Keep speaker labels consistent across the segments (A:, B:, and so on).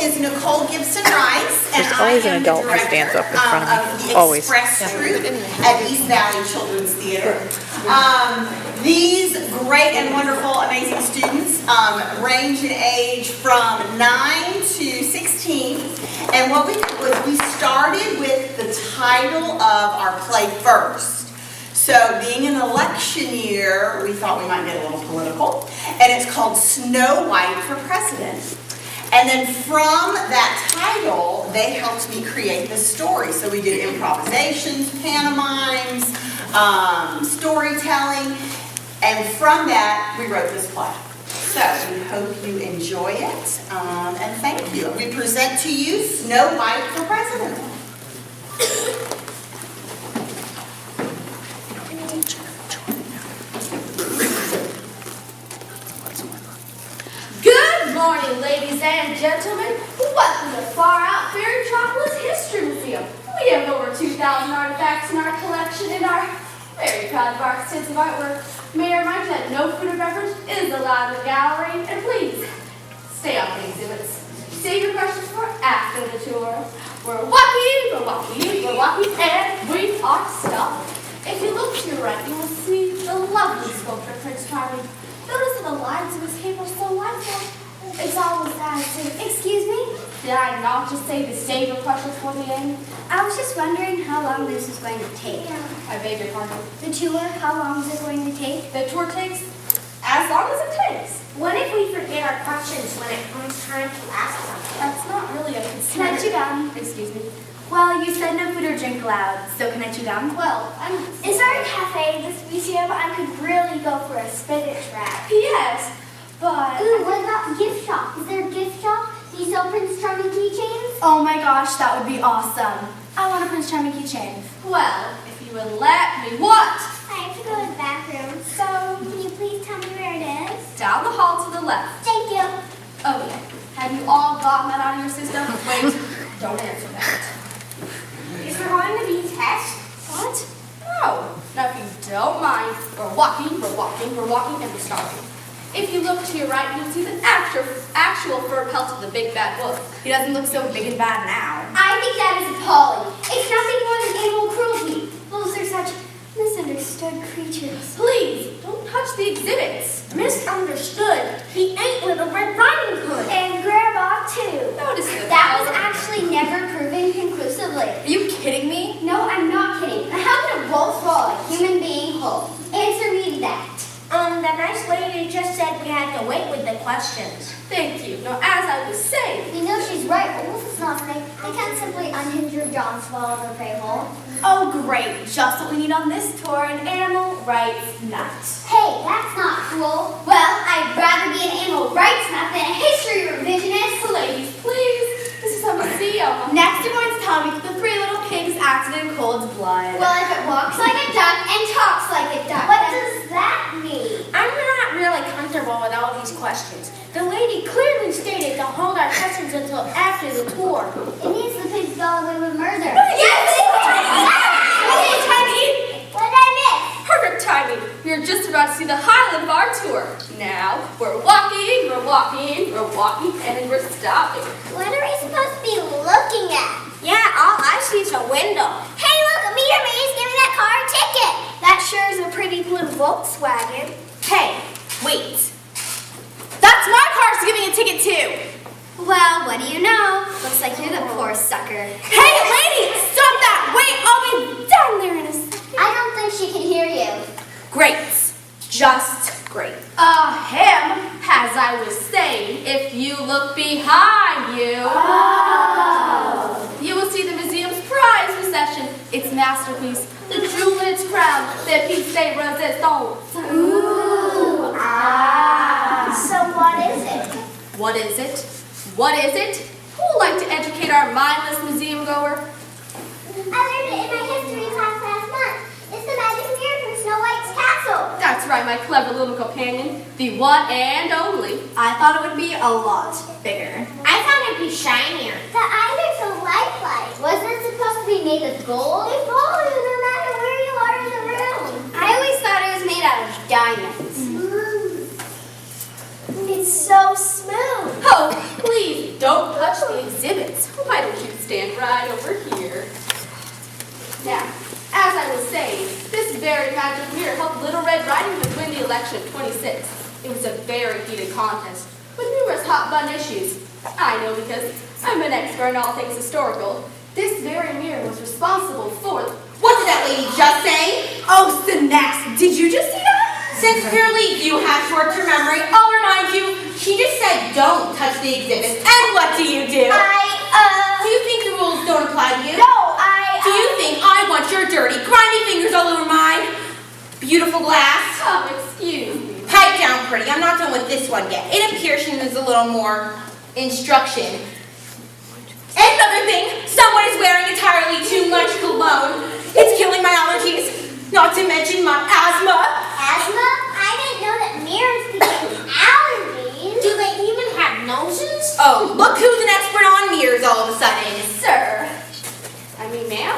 A: is Nicole Gibson-Rice, and
B: There's always
A: I
B: an
A: am
B: adult
A: the
B: who stands
A: director
B: up in front of
A: of
B: me.
A: the
B: Always.
A: Express Troupe at East Valley Children's Theater. These great and wonderful, amazing students range in age from 9 to 16. And what we did was we started with the title of our play first. So being an election year, we thought we might get a little political. And it's called Snow White for President. And then from that title, they helped me create the story. So we did improvisations, pantomimes, storytelling. And from that, we wrote this play. So we hope you enjoy it, and thank you. We present to you Snow White for President.
C: Good morning, ladies and gentlemen. Welcome to Far Out Fairy Tropolis History Museum. We have over 2,000 artifacts in our collection and are very proud of our extensive artwork. May I remind you that no food or beverage is allowed in the gallery, and please stay off the exhibits. Save your questions for after the tour. We're walking, and we are stopping. If you look to your right, you will see the lovely sculpture of Prince Charming. Notice that the lines of his cape are so lifelike. It's almost as if, excuse me, did I not just say to save your questions for the end?
D: I was just wondering how long this is going to take.
C: I beg your pardon.
D: The tour, how long is it going to take?
C: The tour takes as long as it takes.
D: What if we forget our questions when it comes time to ask them?
C: That's not really a
D: Can I
C: considerate...
D: chew gum?
C: Excuse me.
D: Well, you said no food or drink allowed, so can I chew gum?
C: Well,
D: Is there a cafe in this museum? I could really go for a spinach wrap.
C: yes, but...
D: Ooh, what about gift shop? Is there a gift shop? Do you sell Prince Charming keychains?
E: Oh my gosh, that would be awesome. I want a Prince Charming keychain.
C: Well, if you would let me what?
D: I have to go to the bathroom, so can you please tell me where it is?
C: Down the hall to the left.
D: Thank you.
C: Oh yeah. Have you all gotten that out of your system? Wait, don't answer that.
D: Is there going to be a test?
C: What? No. Now if you don't mind, we're walking, and we're starting. If you look to your right, you'll see the actual fur pelt of the big bad wolf.
E: He doesn't look so big and bad now.
D: I think that is appalling. It's nothing more than animal cruelty. Those are such misunderstood creatures.
C: Please, don't touch the exhibits.
D: Misunderstood. He ate Little Red Riding Hood. And Grandma, too.
C: Notice the
D: That was actually never proven conclusively.
E: Are you kidding me?
D: No, I'm not kidding. How can a wolf swallow a human being whole? Answer me that.
F: The nice lady just said we had to wait with the questions.
C: Thank you. Now, as I was saying,
D: You know she's right. A wolf is not snake. They can't simply unhinge your jaw and swallow their prey whole.
E: Oh great, just what we need on this tour, an animal rights nut.
D: Hey, that's not cool. Well, I'd rather be an animal rights nut than a history revisionist.
C: ladies, please, this is a museum.
E: Next you're going to tell me the three little pigs acted in cold blood.
D: Well, if it walks like a duck and talks like a duck. What does that mean?
F: I'm not really comfortable with all these questions. The lady clearly stated to hold our questions until after the tour.
D: It means the pigs got away with murder.
E: Yes!
C: Okay, Tiny.
D: What did I miss?
C: Perfect timing. We are just about to see the highlight of our tour. Now, we're walking, and we're stopping.
D: What are we supposed to be looking at?
F: Yeah, all I see is a window.
D: Hey, look, a meter maid's giving that car a ticket. That sure is a pretty blue Volkswagen.
E: Hey, wait. That's my car she's giving a ticket to.
D: Well, what do you know? Looks like you're the poor sucker.
E: Hey lady, stop that! Wait, I'll be down there in a second.
D: I don't think she can hear you.
E: Great, just great.
C: Him, as I was saying, if you look behind you, you will see the museum's prize reception, its masterpiece, the jewel in its crown, the piece de resistance.
D: Ooh, So what is it?
C: What is it? What is it? Who would like to educate our mindless museum goer?
D: I learned it in my history class last month. It's the magic mirror from Snow White's castle.
C: That's right, my clever little companion, the one and only.
E: I thought it would be a lot bigger.
F: I thought it'd be shinier.
D: The eyes are so lifelike. Wasn't it supposed to be made of gold? They follow you no matter where you are in the room. I always thought it was made out of diamonds. It's It's so smooth.
E: Oh, please don't touch the exhibits. Why don't you stand right over here? Now, as I was saying, this very magic mirror helped Little Red Riding Hood win the election of 26. It was a very heated contest with numerous hot-button issues. I know because I'm an expert in all things historical. This very mirror was responsible for...
A: What did that lady just say?
E: Oh, Synapse, did you just see that?
A: Since clearly you have short-term memory, I'll remind you, she just said don't touch the exhibits. And what do you do? Do you think the rules don't apply to you? Do you think I want your dirty, grimy fingers all over my beautiful glass?
E: Oh, excuse me.
A: Pipe down, pretty. I'm not done with this one yet. It appears she needs a little more instruction. Another thing, someone is wearing entirely too much cologne. It's killing my allergies, not to mention my asthma.
D: Asthma? I didn't know that mirrors could give allergies.
F: Do they even have noses?
A: Oh, look who's an expert on mirrors all of a sudden.
E: Sir. I mean, ma'am.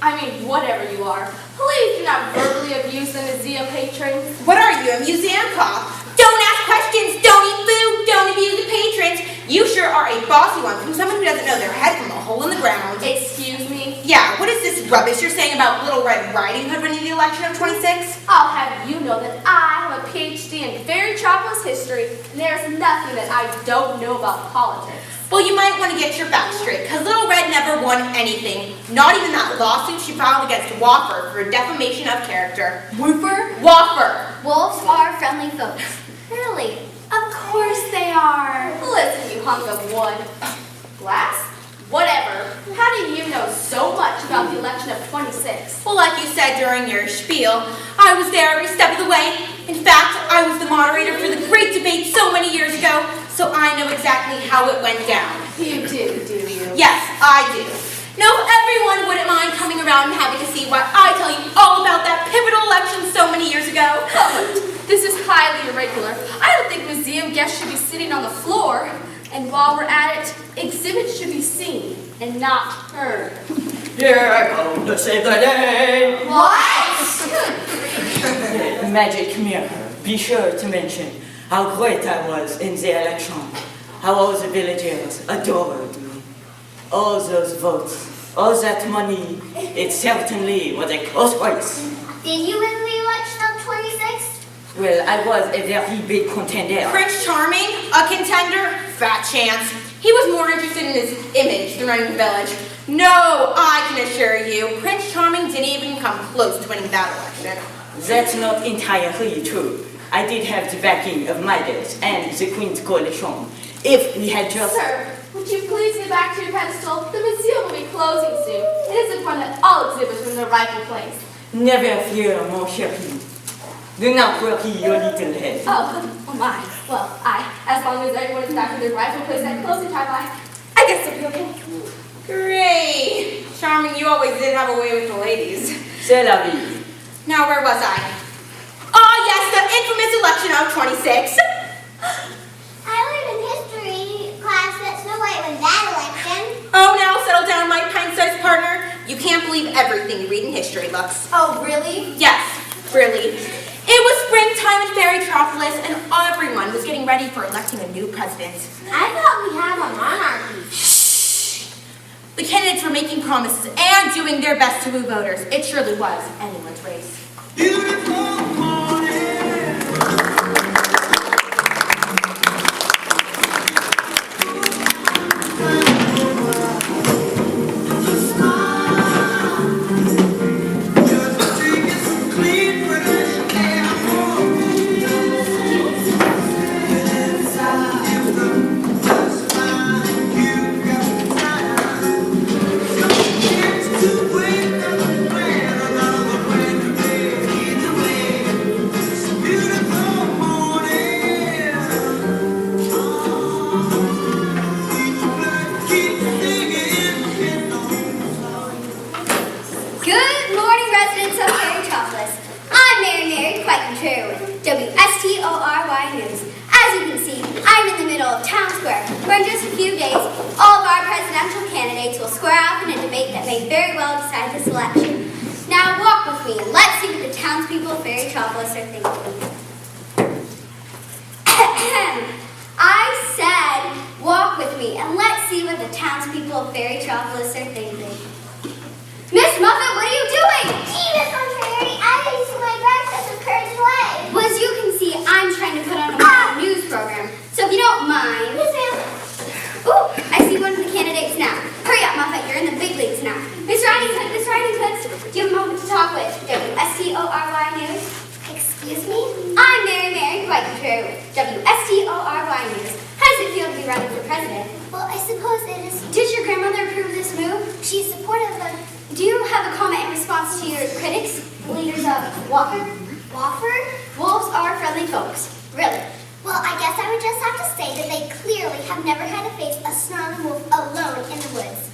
E: I mean, whatever you are. Please do not verbally abuse the museum patrons.
A: What are you, a museum cop? Don't ask questions, don't eat food, don't abuse the patrons. You sure are a bossy one from someone who doesn't know their head from a hole in the ground.
E: Excuse me?
A: Yeah, what is this rubbish you're saying about Little Red Riding Hood winning the election of 26?
E: I'll have you know that I have a PhD in Fairy Chocolate's history, and there's nothing that I don't know about politics.
A: Well, you might want to get your facts straight, because Little Red never won anything. Not even that lawsuit she filed against Whopper for defamation of character.
E: Whooper?
A: Whopper!
D: Wolves are friendly folks. Really?
E: Of course they are. Listen, you hunk of wood. Glass? Whatever. How do you know so much about the election of 26?
A: Well, like you said during your spiel, I was there every step of the way. In fact, I was the moderator for the great debate so many years ago, so I know exactly how it went down.
E: You do you?
A: Yes, I do. Now, if everyone wouldn't mind coming around and having to see why I tell you all about that pivotal election so many years ago.
E: This is highly irregular. I don't think museum guests should be sitting on the floor. And while we're at it, exhibits should be seen and not heard.
B: Here I come to save the day!
E: What?
B: Magic mirror. Be sure to mention how great I was in the election. How all the villagers adored me. All those votes, all that money, it certainly was a close race.
D: Did you win the election of 26?
B: Well, I was a very big contender.
A: Prince Charming, a contender, fat chance. He was more interested in his image than running the village. No, I can assure you, Prince Charming didn't even come close to winning that election.
B: That's not entirely true. I did have the backing of Midas and the Queen's Coalition. If we had just...
E: Sir, would you please get back to your pedestal? The museum will be closing soon. It is important that all exhibits are in their rightful place.
B: Never fear, mon chéri. Do not worry your little head.
E: Oh my. Well, as long as everyone is back in their rightful place at closing time, I guess it'll be okay.
A: Great. Charming, you always did have a way with the ladies.
B: C'est la vie.
A: Now, where was I? Ah, yes, the infamous election of 26.
D: I learned in history class that Snow White won that election.
A: Oh, now settle down, my pint-sized partner. You can't believe everything you read in history, Lux.
E: Oh, really?
A: Yes, really. It was springtime in Fairytropolis, and everyone was getting ready for electing a new president.
F: I thought we had a monarchy.
A: Shh! The candidates were making promises and doing their best to woo voters. It surely was anyone's race.
D: WSTORY News. As you can see, I'm in the middle of Town Square, where in just a few days, all of our presidential candidates will square off in a debate that may very well decide this election. Now walk with me and let's see what the townspeople of Fairytropolis are thinking. Let's see what the townspeople of Fairytropolis are thinking. Miss Muffet, what are you doing?
G: Gee, Miss Contrary, I'm eating my breakfast with Courage Way.
D: Well, as you can see, I'm trying to put on a news program. So if you don't mind.
G: Yes, ma'am.
D: Ooh, I see one of the candidates now. Hurry up, Muffet, you're in the big leagues now. Miss Riding Hood, do you have a moment to talk with WSTORY News?
G: Excuse me?
D: I'm Mary Quite Contrary with WSTORY News. How does it feel to be running for president?
G: Well, I suppose it is.
D: Did your grandmother approve this move?
G: She's supportive of
D: Do you have a comment in response to your critics, leaders of Walker?
G: Wofford.
D: Wolves are friendly folks. Really?
G: Well, I guess I would just have to say that they clearly have never had to face a snarling wolf alone in the woods.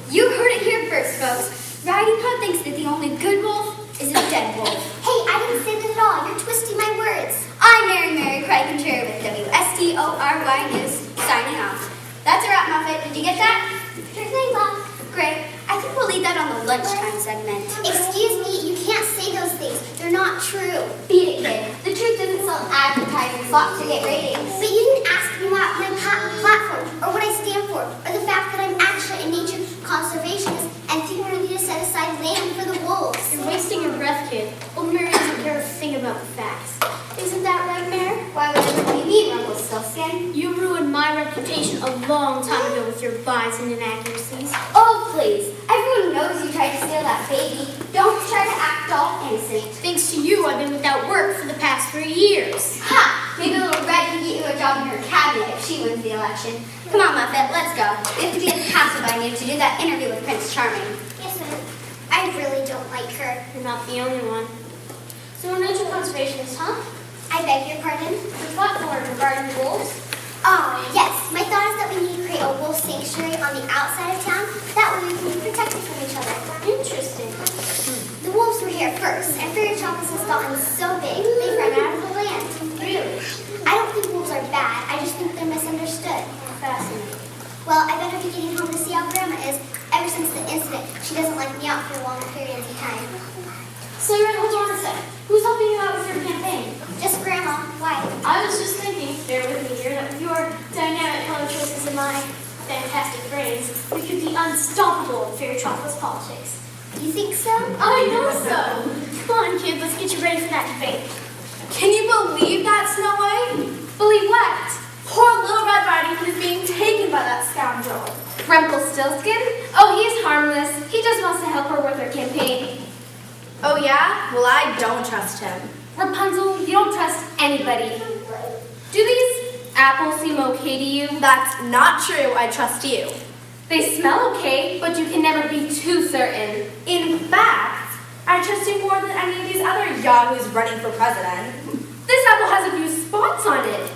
D: You heard it here first, folks. Riding Hood thinks that the only good wolf is a dead wolf.
G: Hey, I didn't say that at all. You're twisting my words.
D: I'm Mary Craig Contrary with WSTORY News, signing off. That's a wrap, Muffet. Did you get that?
G: Sure thing, Bob.
D: Great. I think we'll leave that on the lunchtime segment.
G: Excuse me, you can't say those things. They're not true.
D: Beat it, kid. The truth doesn't sell advertising slots to get ratings.
G: But you didn't ask me about my platform, or what I stand for, or the fact that I'm actually a nature conservationist and think we need to set aside land for the wolves.
F: You're wasting your breath, kid. Old Mary doesn't care a thing about the facts. Isn't that right, Mare?
D: Why would everybody need Rumpelstiltskin?
F: You ruined my reputation a long time ago with your lies and inaccuracies.
D: Oh, please. Everyone knows you tried to steal that baby. Don't try to act all innocent.
F: Thanks to you, I've been without work for the past 3 years.
D: Ha! Maybe Little Red can get you a job in her cabinet if she wins the election. Come on, Muffet, let's go. We have to be as passive I need to do that interview with Prince Charming.
G: Yes, ma'am. I really don't like her.
F: You're not the only one. So we're nature conservationists, huh?
G: I beg your pardon?
F: The platform regarding wolves?
G: Oh, yes. My thought is that we need to create a wolf sanctuary on the outside of town. That way we can be protected from each other.
F: Interesting.
G: The wolves were here first, and Fairytropolis has gotten so big, they've run out of the land.
F: Really?
G: I don't think wolves are bad. I just think they're misunderstood.
F: Fascinating.
G: Well, I better be getting home to see how Grandma is. Ever since the incident, she doesn't let me out for long periods of time.
F: So you're hold on a second. Who's helping you out with your campaign?
G: Just Grandma. Why?
F: I was just thinking, bear with me here, that with your dynamic color choices and my fantastic brains, we could be unstoppable in Fairytropolis politics.
G: You think so?
F: I know so. Come on, kid, let's get you ready for that debate. Can you believe that, Snow White? Believe what? Poor Little Red Riding Hood is being taken by that scoundrel.
E: Rumpelstiltskin? Oh, he's harmless. He just wants to help her with her campaign. Oh, yeah? Well, I don't trust him. Rapunzel, you don't trust anybody. Do these apples seem okay to you? That's not true. I trust you. They smell okay, but you can never be too certain. In fact, I trust you more than any of these other yahoos running for president. This apple has a few spots on it.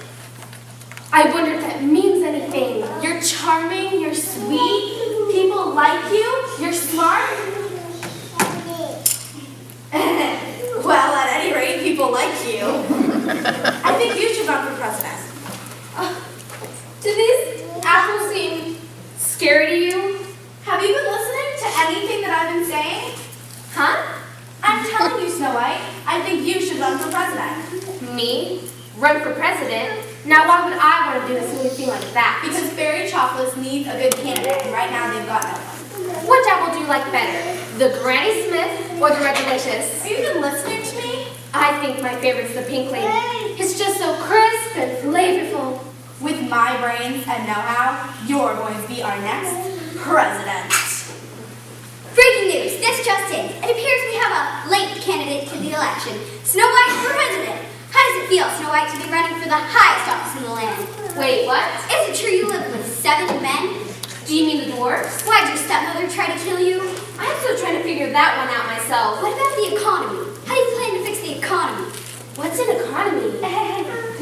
E: I wonder if that means anything. You're charming, you're sweet, people like you, you're smart. Well, at any rate, people like you. I think you should run for president. Do these apples seem scary to you? Have you been listening to anything that I've been saying? Huh? I'm telling you, Snow White, I think you should run for president. Me? Run for president? Now, why would I want to do anything like that? Because Fairytropolis needs a good candidate, and right now they've got no one. Which apple do you like better? The Granny Smith or the Red Delicious? Are you even listening to me? I think my favorite's the Pink Lady. It's just so crisp and flavorful. With my brains and know-how, you're going to be our next president.
D: Breaking news, this just in. It appears we have a late candidate to the election. Snow White for president. How does it feel, Snow White, to be running for the highest office in the land?
E: Wait, what?
D: Is it true you live with 7 men?
E: Do you mean the dwarfs?
D: Why'd your stepmother try to kill you?
E: I'm still trying to figure that one out myself.
D: What about the economy? How do you plan to fix the economy?
E: What's an economy?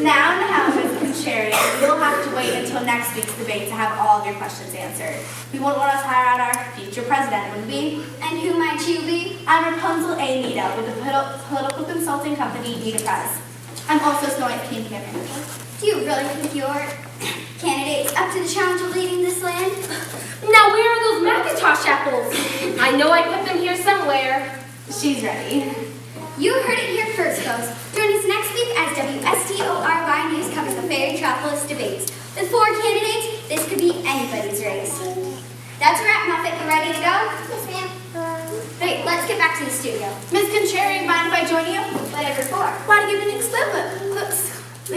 H: Now, Ms. Cherry, you'll have to wait until next week's debate to have all of your questions answered. We won't want us to hire out our future president, would we?
D: And who might you be?
H: I'm Rapunzel A. Nita with the political consulting company Nita Press. I'm also Snow White's campaign manager.
D: Do you really think your candidate's up to the challenge of leading this land?
E: Now, where are those Macintosh apples? I know I put them here somewhere.
H: She's ready.
D: You heard it here first, folks. Join us next week as WSTORY News covers the Fairytropolis debates. With 4 candidates, this could be anybody's race. That's a wrap, Muffet. You ready to go?
G: Yes, ma'am.
D: Great, let's get back to the studio.
H: Miss Contrary, mind if I join you?
D: Whatever for.
H: Want to give an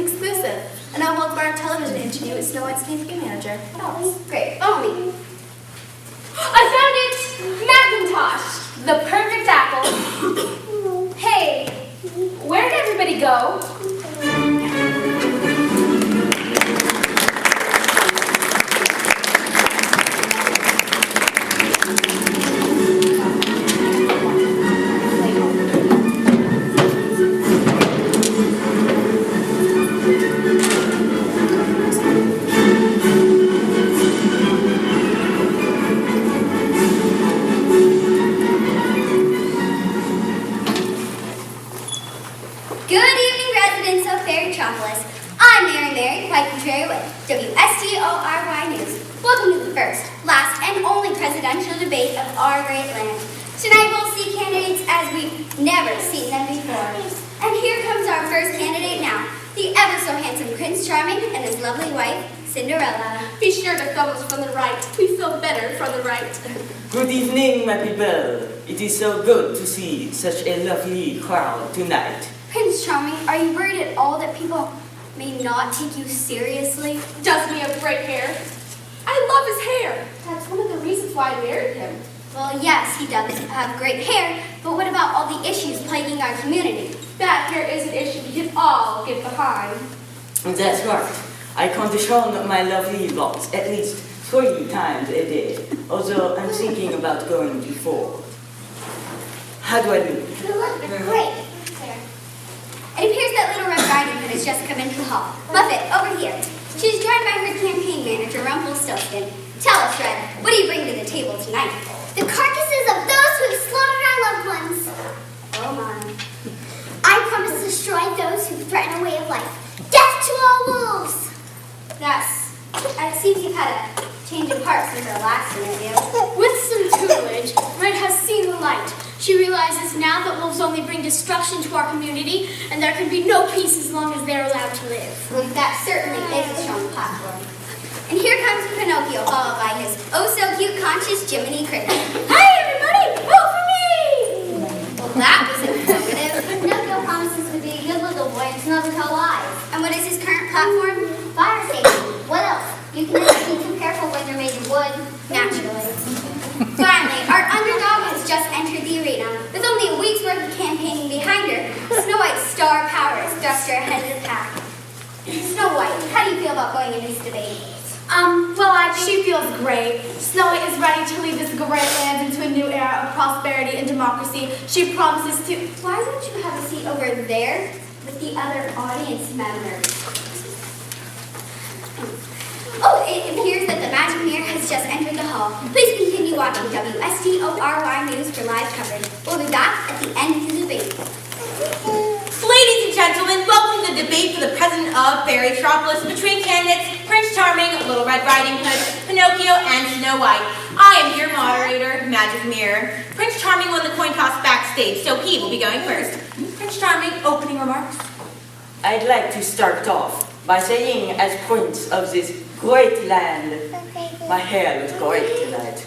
H: exclusive. An Unwell Bar television interview with Snow White's campaign manager.
D: Oh, great. Follow me.
F: I found it! Macintosh! The perfect apple. Hey, where did everybody go?
D: Good evening, residents of Fairytropolis. I'm Mary, quite contrary with WSTORY News. Welcome to the first, last, and only presidential debate of our great land. Tonight we'll see candidates as we've never seen them before. And here comes our first candidate now, the ever-so-handsome Prince Charming and his lovely wife, Cinderella.
E: Be sure to thumb us from the right. We feel better from the right.
B: Good evening, my people. It is so good to see such a lovely crowd tonight.
D: Prince Charming, are you worried at all that people may not take you seriously?
E: Doesn't he have great hair? I love his hair. That's one of the reasons why I married him.
D: Well, yes, he does have great hair, but what about all the issues plaguing our community?
E: That hair is an issue we can all get behind.
B: That's right. I condition my lovely locks at least 3 times a day, although I'm thinking about going to 4. How do I look?
D: You look great. It appears that Little Red Riding Hood has just come into the hall. Muffet, over here. She's joined by her campaign manager, Rumpelstiltskin. Tell us, Red, what do you bring to the table tonight?
G: The carcasses of those who have slaughtered our loved ones.
D: Oh, my.
G: I promise to destroy those who threaten our way of life. Death to all wolves!
D: It seems you've had a change of heart since our last interview.
F: With some tutelage, Red has seen the light. She realizes now that wolves only bring destruction to our community, and there can be no peace as long as they're allowed to live.
D: Well, that certainly is a strong platform. And here comes Pinocchio, followed by his oh-so-cute conscious Jiminy Cricket.
F: Hi, everybody! Vote for me!
D: Well, that was informative.
G: Pinocchio promises to be a good little boy and to never tell lies.
D: And what is his current platform?
G: Fire safety. What else? You can never be too careful when you're made of wood.
D: Naturally. Finally, our underdog has just entered the arena. With only a week's worth of campaigning behind her, Snow White's star power has thrust her ahead of the pack. Snow White, how do you feel about going into this debate?
H: Well, I think she feels great. Snow White is ready to lead this great land into a new era of prosperity and democracy. She promises to...
D: Why don't you have a seat over there with the other audience members? Oh, it appears that the Magic Mirror has just entered the hall. Please continue watching WSTORY News for live coverage. We'll be back at the end of the debate.
I: Ladies and gentlemen, welcome to the debate for the president of Fairytropolis between candidates Prince Charming, Little Red Riding Hood, Pinocchio, and Snow White. I am your moderator, Magic Mirror. Prince Charming won the coin toss backstage, so he will be going first. Prince Charming, opening remarks?
B: I'd like to start off by saying, as prince of this great land, my hair looks great tonight.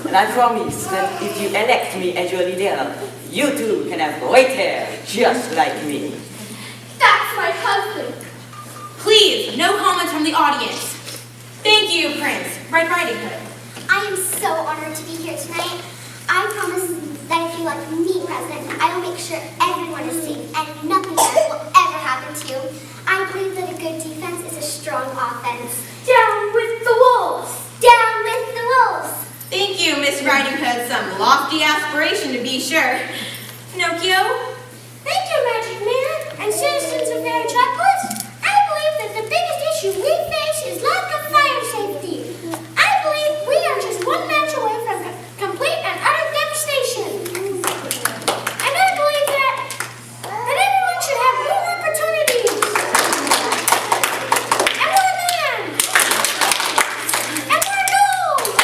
B: And I promise that if you elect me as your leader, you too can have great hair, just like me.
E: That's my husband.
I: Please, no comments from the audience. Thank you, Prince. Red Riding Hood.
G: I am so honored to be here tonight. I promise that if you elect me president, I will make sure everyone is safe and nothing bad will ever happen to you. I believe that a good defense is a strong offense.
F: Down with the wolves!
G: Down with the wolves!
I: Thank you, Miss Riding Hood. Some lofty aspiration to be sure. Pinocchio?
G: Thank you, Magic Man, and citizens of Fairytropolis. I believe that the biggest issue we face is lack of fire safety. I believe we are just one match away from complete and utter devastation. And I believe that everyone should have more opportunities. And more land. And more gold.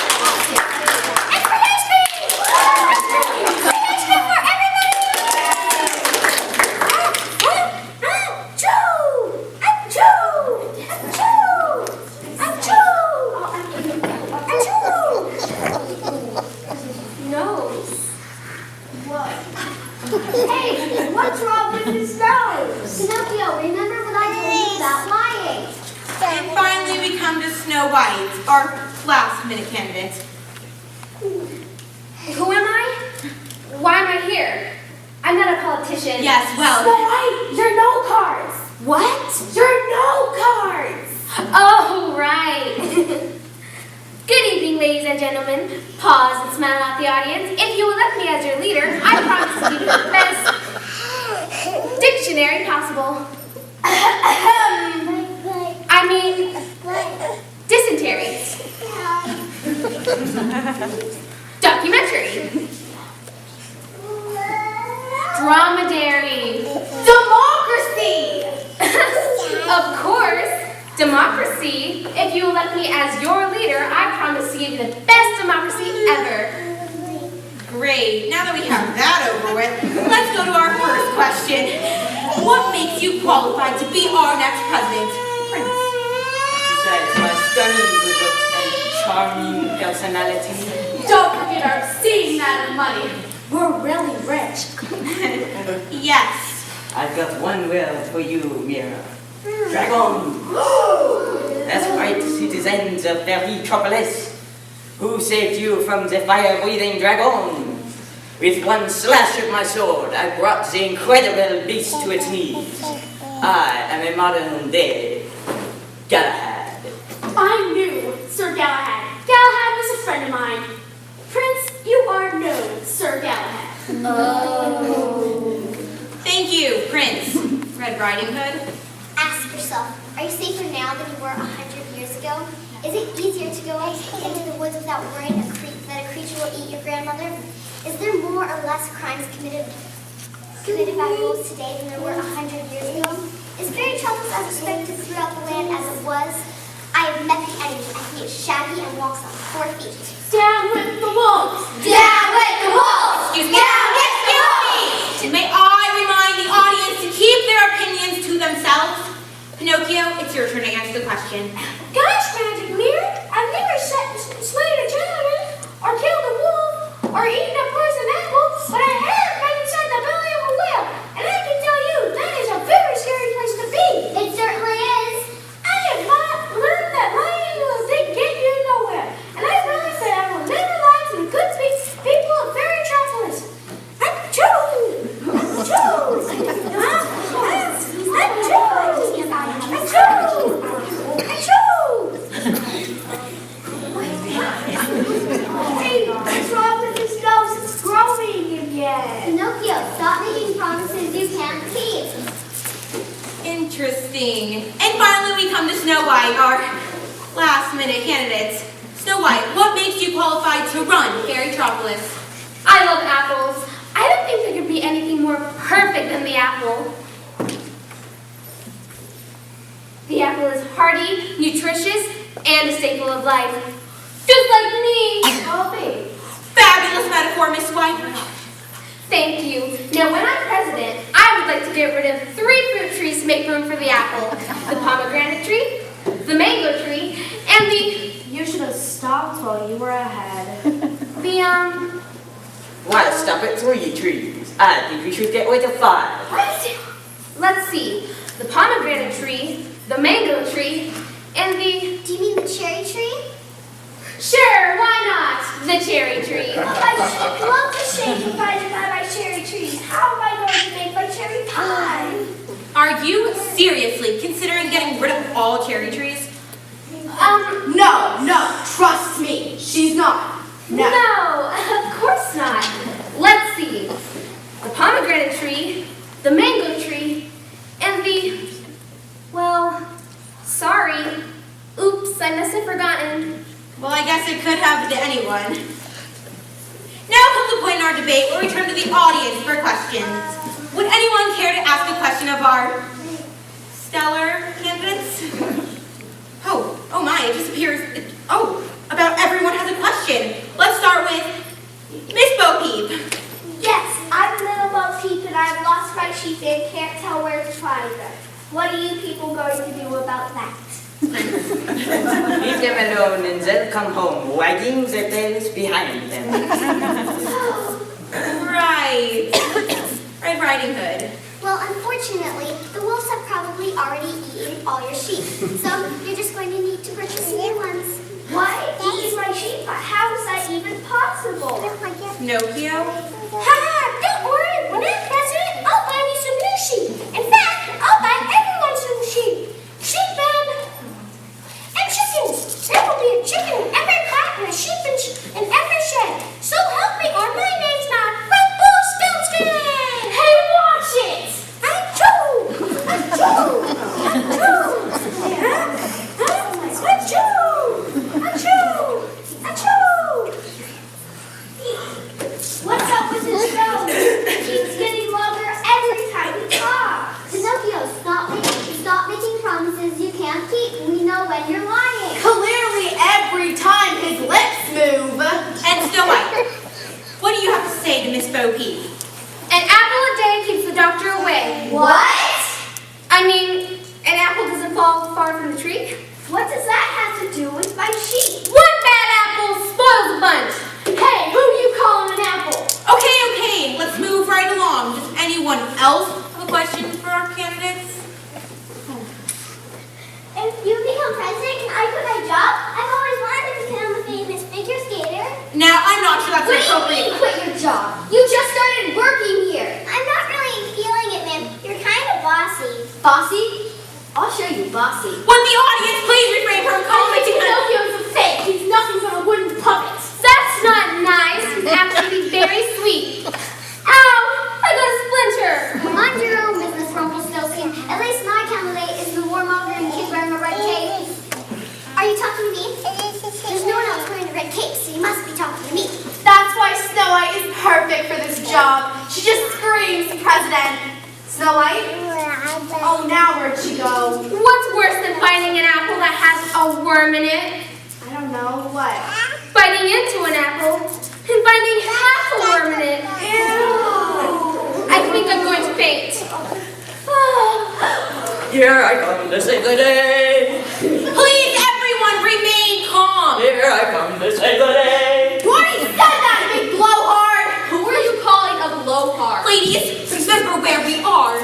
G: And free ice cream. Free ice cream for everybody. Achoo! Achoo! Achoo!
I: last-minute candidates.
F: Who am I? Why am I here? I'm not a politician.
I: Yes, well...
F: Snow White, your no cards. What? Your no cards. Oh, right. Good evening, ladies and gentlemen. Pause and smile at the audience. If you will let me as your leader, I promise to give you the best dictionary possible. I mean, dysentery. Documentary. Dromedary. Democracy. Of course, democracy. If you will let me as your leader, I promise to give you the best democracy ever.
I: Great. Now that we have that over with, let's go to our first question. What makes you qualified to be our next president? Prince.
B: Besides my stunning good looks and charming personality.
E: Don't forget our obscene amount of money. We're really rich.
I: Yes.
B: I've got one word for you, Mira. Dragon! That's right, citizens of Perry-Tropolis. Who saved you from the fire-breathing dragon? With one slash of my sword, I brought the incredible beast to its knees. I am a modern-day Galahad.
F: I knew Sir Galahad. Galahad was a friend of mine. Prince, you are known, Sir Galahad.
D: Oh.
I: Thank you, Prince. Red Riding Hood.
G: Ask yourself, are you safer now than you were 100 years ago? Is it easier to go into the woods without worrying that a creature will eat your grandmother? Is there more or less crimes committed by wolves today than there were 100 years ago? Is Fairy Tropolis as respected throughout the land as it was? I have met the enemy, and he is shaggy and walks on 4 feet.
F: Down with the wolves!
G: Down with the wolves!
I: Excuse me. May I remind the audience to keep their opinions to themselves? Pinocchio, it's your turn to answer the question.
F: Gosh, Magic Mirror, I've never slayed a gentleman, or killed a wolf, or eaten a poison apple, but I have been inside the belly of a whale, and I can tell you, that is a very scary place to be.
G: It certainly is.
F: I have not learned that lying will get you nowhere, and I promise that I will never lie to the good people of Fairy Tropolis. Hey, what's wrong with this nose? It's growing again.
G: Pinocchio, stop making promises you can't keep.
I: Interesting. And finally, we come to Snow White, our last-minute candidates. Snow White, what makes you qualified to run Fairy Tropolis?
F: I love apples. I don't think there could be anything more perfect than the apple. The apple is hearty, nutritious, and a staple of life. Just like me. Oh, babe.
I: Fabulous metaphor, Miss White.
F: Thank you. Now, when I'm president, I would like to get rid of 3 fruit trees to make room for the apple. The pomegranate tree, the mango tree, and the...
H: You should have stopped while you were ahead.
B: Why stop at 3 trees? I think we should get rid of 5.
F: What? Let's see. The pomegranate tree, the mango tree, and the...
G: Do you mean the cherry tree?
F: Sure, why not? The cherry tree.
G: I should love the shade provided by my cherry trees. How am I going to make my cherry pie?
I: Are you seriously considering getting rid of all cherry trees?
H: No, trust me, she's not.
F: No, of course not. Let's see. The pomegranate tree, the mango tree, and the... Well, sorry. Oops, I must have forgotten.
I: Well, I guess it could happen to anyone. Now comes the point in our debate where we turn to the audience for questions. Would anyone care to ask a question of our stellar candidates? Oh my, it just appears, about everyone has a question. Let's start with Miss Bo Peep.
G: Yes, I'm little Bo Peep and I've lost my sheep and can't tell where to find them. What are you people going to do about that?
B: Leave them alone and they'll come home, wagging their tails behind them.
I: Right. Red Riding Hood.
G: Well, unfortunately, the wolves have probably already eaten all your sheep. So you're just going to need to purchase new ones.
F: What? Eat my sheep? How is that even possible?
I: Pinocchio?
G: Haha, don't worry, Madam President, I'll buy you some new sheep. In fact, I'll buy everyone some sheep. Sheep and chickens. There will be a chicken in every cot and a sheep in every shed. So help me, or my name's not Rumpelstiltskin.
F: Hey, watch it!
G: Achoo! Achoo! Achoo! Achoo! Achoo! Achoo!
F: What's up with his nose? It keeps getting longer every time he talks.
D: Pinocchio, stop making promises you can't keep. We know when you're lying.
E: Clearly, every time his lips move.
I: And Snow White, what do you have to say to Miss Bo Peep?
F: An apple a day keeps the doctor away.
D: What?
F: I mean, an apple doesn't fall far from the tree. What does that have to do with my sheep? One bad apple spoils a bunch. Hey, who do you call an apple?
I: Okay, let's move right along. Does anyone else have a question for our candidates?
G: If you become president, can I quit my job? I've always wanted to become a famous figure skater.
I: Now, I'm not sure that's
F: What do you
I: appropriate.
F: mean quit your job? You just started working here.
G: I'm not really feeling it, ma'am. You're kind of bossy.
F: Bossy? I'll show you bossy.
I: Would the audience please refrain from commenting on...
F: Pinocchio's a fake. He's nothing but a wooden puppet. That's not nice. He's actually very sweet. Ow! I got a splinter.
D: Mind your own business, Rumpelstiltskin. At least my candidate is the warmonger and kid wearing a red cape.
G: Are you talking to me? There's no one else wearing a red cape, so you must be talking to me.
E: That's why Snow White is perfect for this job. She just screams president. Snow White? Oh, now where'd she go?
F: What's worse than biting an apple that has a worm in it?
E: I don't know. What?
F: Biting into an apple and finding half a worm in it.
E: Ew.
F: I think I'm going to faint.
B: Here I come to save the day.
I: Please, everyone, remain calm.
B: Here I come to save the day.
E: You already said that, big blowhard!
H: Who are you calling a blowhard?
I: Ladies, remember where we are.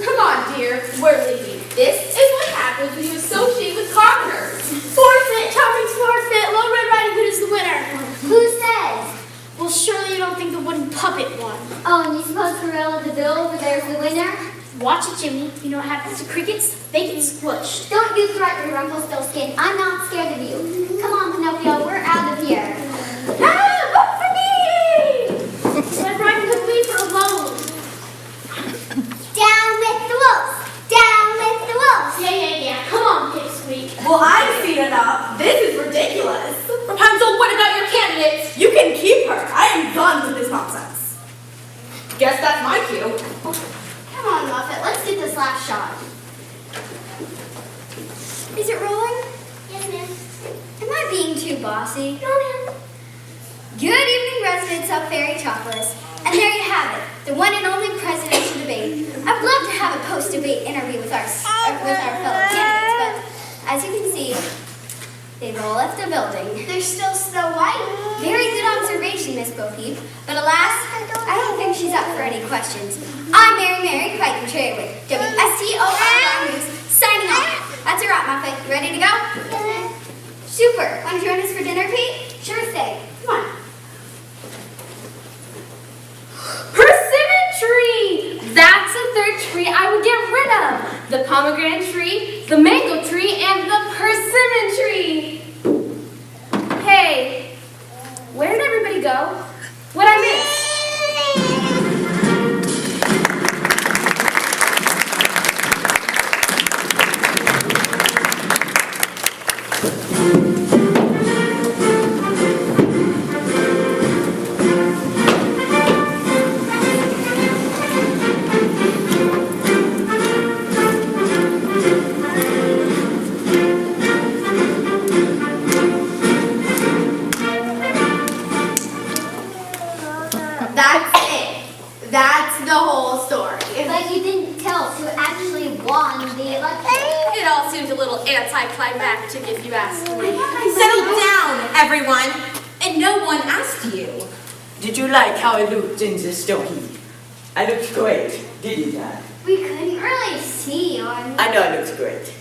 H: Come on, dear. We're leaving. This is what happens when you associate with commoners.
G: Forfeit, Charming's forfeit. Little Red Riding Hood is the winner.
D: Who says?
G: Well, surely you don't think the wooden puppet won.
D: Oh, and you suppose Gorilla the Bill over there's the winner?
G: Watch it, Jimmy. You know what happens to crickets? They get squished.
D: Don't you threaten me, Rumpelstiltskin. I'm not scared of you. Come on, Pinocchio, we're out of here.
G: Vote for me! Red Riding Hood, leave her alone.
D: Down with the wolves! Down with the wolves!
G: Yeah. Come on, Pipsqueak.
E: Well, I've seen enough. This is ridiculous.
I: Rapunzel, what about your candidates?
E: You can keep her. I am done with this nonsense.
I: Guess that's my cue.
D: Come on, Muffet, let's get this last shot. Is it rolling?
G: Yes, ma'am.
D: Am I being too bossy?
G: No, ma'am.
D: Good evening, residents of Fairy Chocolates. And there you have it, the one and only presidential debate. I would love to have a post-debate interview with our fellow candidates, but as you can see, they've all left the building.
G: There's still Snow White.
D: Very good observation, Miss Bo Peep. But alas, I don't think she's up for any questions. I'm Mary, quite contrary with WSTOR News, signing off. That's a wrap, Muffet. You ready to go? Super. Want to join us for dinner, Pete? Sure thing. Come on.
F: Persimmon tree! That's the third tree I would get rid of. The pomegranate tree, the mango tree, and the persimmon tree. Hey, where did everybody go? What'd I miss?
E: That's it. That's the whole story.
D: But you didn't tell us who actually won the election.
H: It all seems a little anticlimactic if you ask me.
I: Settle down, everyone. And no one asked you.
B: Did you like how I looked in the story? I looked great, didn't I?
D: We couldn't really see on.
B: I know I looked great.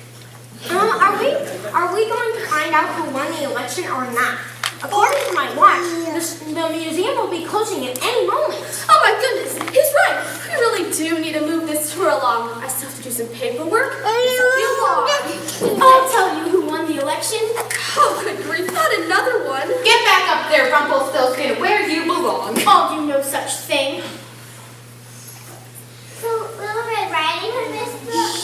G: Are we going to find out who won the election or not? According to my watch, the museum will be closing at any moment.
C: Oh my goodness, he's right. We really do need to move this tour along. I still have to do some paperwork.
G: I'll tell you who won the election.
C: Oh, good grief, not another one.
I: Get back up there, Rumpelstiltskin, where you belong.
G: I'll do no such thing.
D: So, Little Red Riding Hood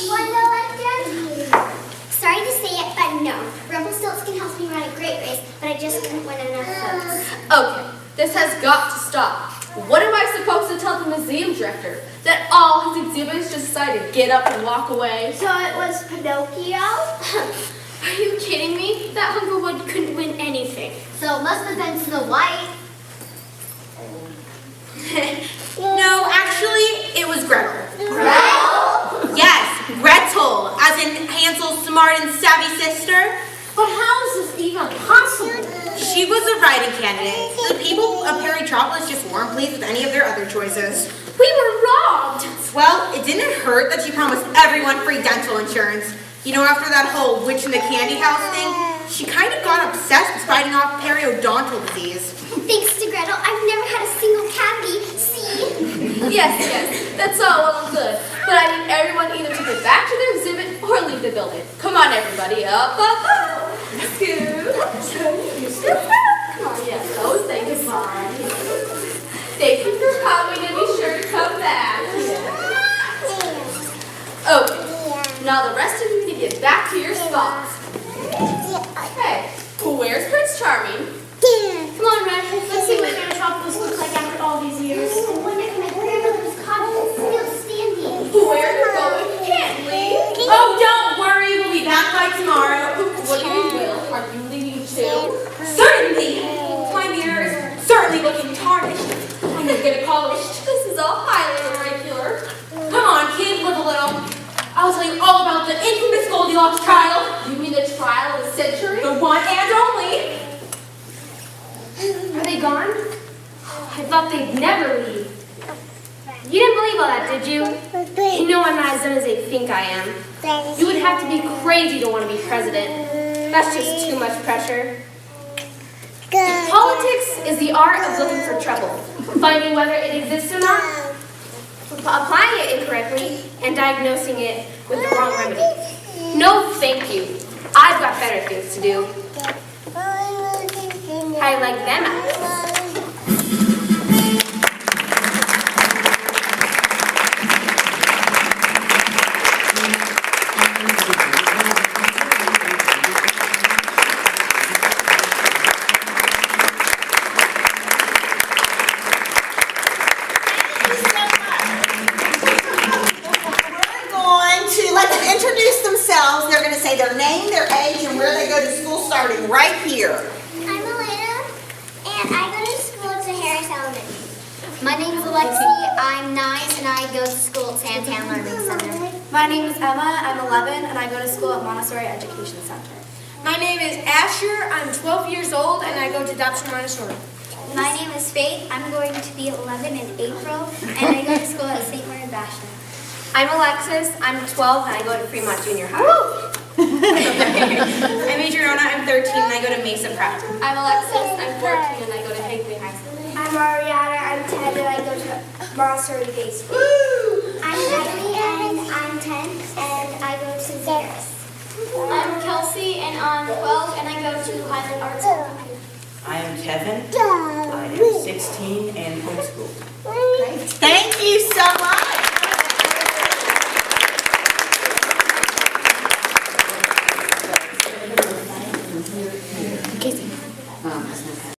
D: won the election? Sorry to say it, but no. Rumpelstiltskin helps me run a great race, but I just couldn't win enough votes.
C: Okay, this has got to stop. What am I supposed to tell the museum director? That all his exhibits just decided to get up and walk away?
G: So it was Pinocchio?
C: Are you kidding me? That Hungerwood couldn't win anything.
D: So it must have been Snow White.
I: No, actually, it was Gretel.
D: Gretel?
I: Yes, Gretel, as in Hansel's smart and savvy sister.
G: But how is this even possible?
I: She was a writing candidate. The people of Perrytropolis just weren't pleased with any of their other choices.
G: We were robbed.
I: Well, it didn't hurt that she promised everyone free dental insurance. You know, after that whole witch in the candy house thing, she kind of got obsessed with fighting off periodontal disease.
D: Thanks to Gretel, I've never had a single cavity. See?
C: Yes, that's all well and good. But I need everyone either to get back to their exhibit or leave the building. Come on, everybody, up. Scoot. Come on, yes, those say goodbye. Thank you for coming and be sure to come back. Okay, now the rest of you need to get back to your spots. Hey, where's Prince Charming?
G: Come on, Red. Let's see what Perrytropolis looks like after all these years.
D: I wonder if my grandmother's cottage is still standing.
C: Where are you going? Can't leave.
I: Oh, don't worry, we'll be back by tomorrow.
C: What do you will? Are you leaving too?
I: Certainly. My mirror is certainly looking tarnished. I'm gonna get it polished.
C: This is all highly irregular.
I: Come on, kid, live a little. I'll tell you all about the infamous Goldilocks trial.
C: You mean the trial of the century?
I: The one and only.
F: Are they gone? I thought they'd never leave. You didn't believe all that, did you? You know I'm not as dumb as they think I am. You would have to be crazy to want to be president. That's just too much pressure. Politics is the art of looking for trouble, finding whether it exists or not, applying it incorrectly, and diagnosing it with the wrong remedy. No, thank you. I've got better things to do. I like them apples.
A: They're going to say their name, their age, and where they go to school starting right here.
D: I'm Elena, and I go to school at Harris Elementary. My name is Alexi, I'm 9, and I go to school at Santan Learning Center.
H: My name is Emma, I'm 11, and I go to school at Montessori Education Center.
G: My name is Asher, I'm 12 years old, and I go to Dobson Montessori.
D: My name is Faith, I'm going to be 11 in April, and I go to school at St. Mary Basham.
F: I'm Alexis, I'm 12, and I go to Fremont Junior High.
I: I'm Adriana, I'm 13, and I go to Mesa Prep.
C: I'm Alexis, I'm 14, and I go to Higley High School.
G: I'm Ariana, I'm 10, and I go to Montessori Day School.
D: I'm Natalie, and I'm 10, and I go to Zaris.
C: I'm Kelsey, and I'm 12, and I go to Highland Arts School.
B: I am Kevin. I am 16 and homeschooled.
A: Thank you so much.